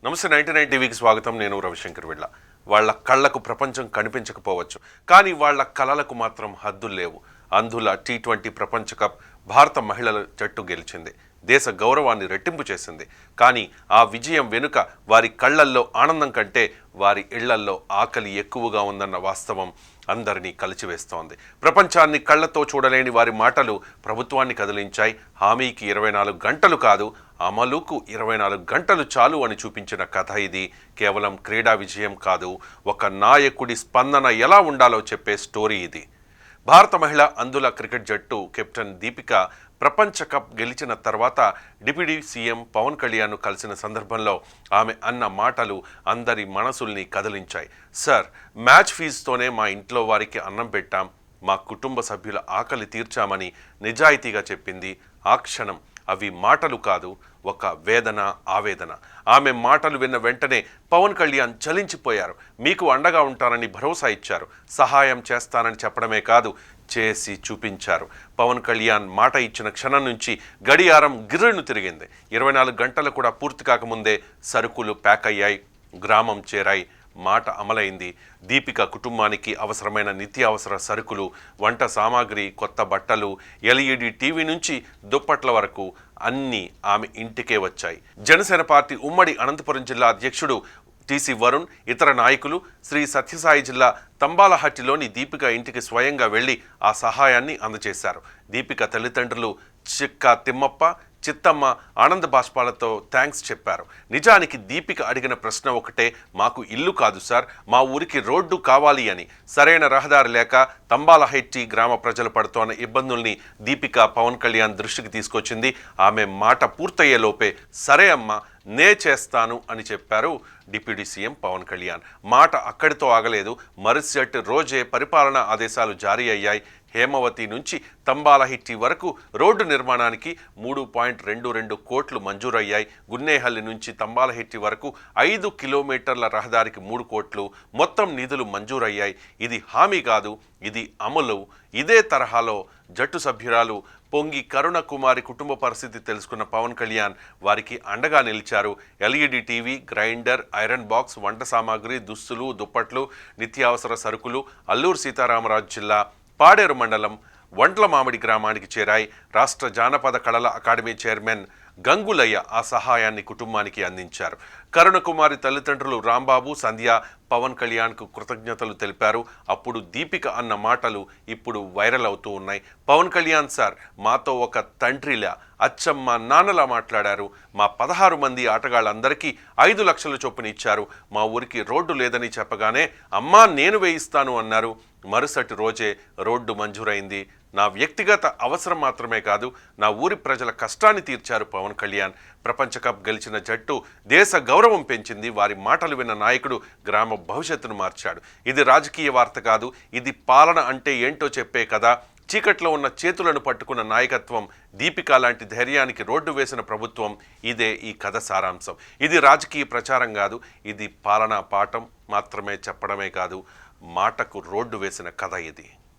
నమస్తే 99 టీవీకి స్వాగతం. నేను రవిశంకర్ విళ్ళ. వాళ్ళ కళ్ళకు ప్రపంచం కనిపించకపోవచ్చు, కానీ వాళ్ళ కలలకు మాత్రం హద్దులు లేవు. అంధుల టీ20 ప్రపంచ కప్ భారత మహిళల జట్టు గెలిచింది. దేశ గౌరవాన్ని రెట్టింపు చేసింది. కానీ ఆ విజయం వెనుక వారి కళ్ళల్లో ఆనందం కంటే వారి ఇళ్లల్లో ఆకలి ఎక్కువగా ఉందన్న వాస్తవం అందరినీ కలిచివేస్తోంది. ప్రపంచాన్ని కళ్ళతో చూడలేని వారి మాటలు ప్రభుత్వాన్ని కదిలించాయి. హామీకి 24 గంటలు కాదు, అమలుకు 24 గంటలు చాలు అని చూపించిన కథ ఇది. కేవలం క్రీడా విజయం కాదు, ఒక నాయకుడి స్పందన ఎలా ఉండాలో చెప్పే స్టోరీ ఇది. భారత మహిళా అంధుల క్రికెట్ జట్టు కెప్టెన్ దీపిక ప్రపంచ కప్ గెలిచిన తర్వాత డిప్యూటీ సీఎం పవన్ కళ్యాణ్ను కలిసిన సందర్భంలో ఆమె అన్న మాటలు అందరి మనసుల్ని కదిలించాయి. సార్, మ్యాచ్ ఫీజుతోనే మా ఇంట్లో వారికి అన్నం పెట్టాం, మా కుటుంబ సభ్యుల ఆకలి తీర్చామని నిజాయితీగా చెప్పింది. ఆ క్షణం అవి మాటలు కాదు, ఒక వేదన, ఆవేదన. ఆమె మాటలు విన్న వెంటనే పవన్ కళ్యాణ్ చలించిపోయారు. మీకు అండగా ఉంటానని భరోసా ఇచ్చారు. సహాయం చేస్తానని చెప్పడమే కాదు, చేసి చూపించారు. పవన్ కళ్యాణ్ మాట ఇచ్చిన క్షణం నుంచి గడియారం గిర్రును తిరిగింది. 24 గంటలు కూడా పూర్తి కాకముందే సరుకులు ప్యాక్ అయ్యాయి, గ్రామం చేరాయి, మాట అమలైంది. దీపిక కుటుంబానికి అవసరమైన నిత్యావసర సరుకులు, వంట సామాగ్రి, కొత్త బట్టలు, ఎల్ఈడి టీవీ నుంచి దుప్పట్ల వరకు అన్నీ ఆమె ఇంటికే వచ్చాయి. జనసేన పార్టీ ఉమ్మడి అనంతపురం జిల్లా అధ్యక్షుడు టీసీ వరుణ్, ఇతర నాయకులు శ్రీ సత్యసాయి జిల్లా తంబాలహట్టిలోని దీపిక ఇంటికి స్వయంగా వెళ్లి ఆ సహాయాన్ని అందజేశారు. దీపిక తల్లిదండ్రులు చిక్కా తిమ్మప్ప, చిత్తమ్మ ఆనంద బాష్పాలతో థ్యాంక్స్ చెప్పారు. నిజానికి దీపిక అడిగిన ప్రశ్న ఒకటే, మాకు ఇల్లు కాదు సార్, మా ఊరికి రోడ్డు కావాలి అని. సరైన రహదారి లేక తంబాలహట్టి గ్రామ ప్రజలు పడుతున్న ఇబ్బందుల్ని దీపిక పవన్ కళ్యాణ్ దృష్టికి తీసుకొచ్చింది. ఆమె మాట పూర్తయ్యేలోపే సరే అమ్మ, నే చేస్తాను అని చెప్పారు డిప్యూటీ సీఎం పవన్ కళ్యాణ్. మాట అక్కడితో ఆగలేదు. మరుసటి రోజే పరిపాలనా ఆదేశాలు జారీ అయ్యాయి. హేమవతి నుంచి తంబాలహిట్టి వరకు రోడ్డు నిర్మాణానికి 3.22 కోట్లు మంజూరయ్యాయి. గున్నేహల్లి నుంచి తంబాలహిట్టి వరకు 5 కిలోమీటర్ల రహదారికి 3 కోట్లు మొత్తం నిధులు మంజూరయ్యాయి. ఇది హామీ కాదు, ఇది అమలు. ఇదే తరహాలో జట్టు సభ్యురాలు పొంగి కరుణ కుమారి కుటుంబ పరిస్థితి తెలుసుకున్న పవన్ కళ్యాణ్ వారికి అండగా నిలిచారు. LED TV, grinder, iron box, వంట సామాగ్రి, దుస్తులు, దుప్పట్లు, నిత్యావసర సరుకులు అల్లూరు సీతారామరాజు జిల్లా పాడేరు మండలం వంట్ల మామిడి గ్రామానికి చేరాయి. రాష్ట్ర జానపద కళల అకాడమీ చైర్మన్ గంగులయ్య ఆ సహాయాన్ని కుటుంబానికి అందించారు. కరుణకుమారి తల్లిదండ్రులు రాంబాబు, సంధ్య పవన్ కళ్యాణ్కు కృతజ్ఞతలు తెలిపారు. అప్పుడు దీపిక అన్న మాటలు ఇప్పుడు వైరల్ అవుతూ ఉన్నాయి. పవన్ కళ్యాణ్ సార్, మాతో ఒక తండ్రిలా, అచ్చమ్మ నాన్నలా మాట్లాడారు. మా 16 మంది ఆటగాళ్ళందరికీ 5 లక్షల చొప్పున ఇచ్చారు. మా ఊరికి రోడ్డు లేదని చెప్పగానే అమ్మా నేను వేయిస్తాను అన్నారు. మరుసటి రోజే రోడ్డు మంజూరైంది. నా వ్యక్తిగత అవసరం మాత్రమే కాదు, నా ఊరి ప్రజల కష్టాన్ని తీర్చారు పవన్ కళ్యాణ్. ప్రపంచ కప్ గెలిచిన జట్టు దేశ గౌరవం పెంచింది. వారి మాటలు విన్న నాయకుడు గ్రామ భవిష్యత్తును మార్చాడు. ఇది రాజకీయ వార్త కాదు, ఇది పాలన అంటే ఏంటో చెప్పే కదా. చీకట్లో ఉన్న చేతులను పట్టుకున్న నాయకత్వం, దీపిక లాంటి ధైర్యానికి రోడ్డు వేసిన ప్రభుత్వం. ఇదే ఈ కథ సారాంశం. ఇది రాజకీయ ప్రచారం కాదు, ఇది పాలనా పాఠం మాత్రమే చెప్పడమే కాదు, మాటకు రోడ్డు వేసిన కథ ఇది.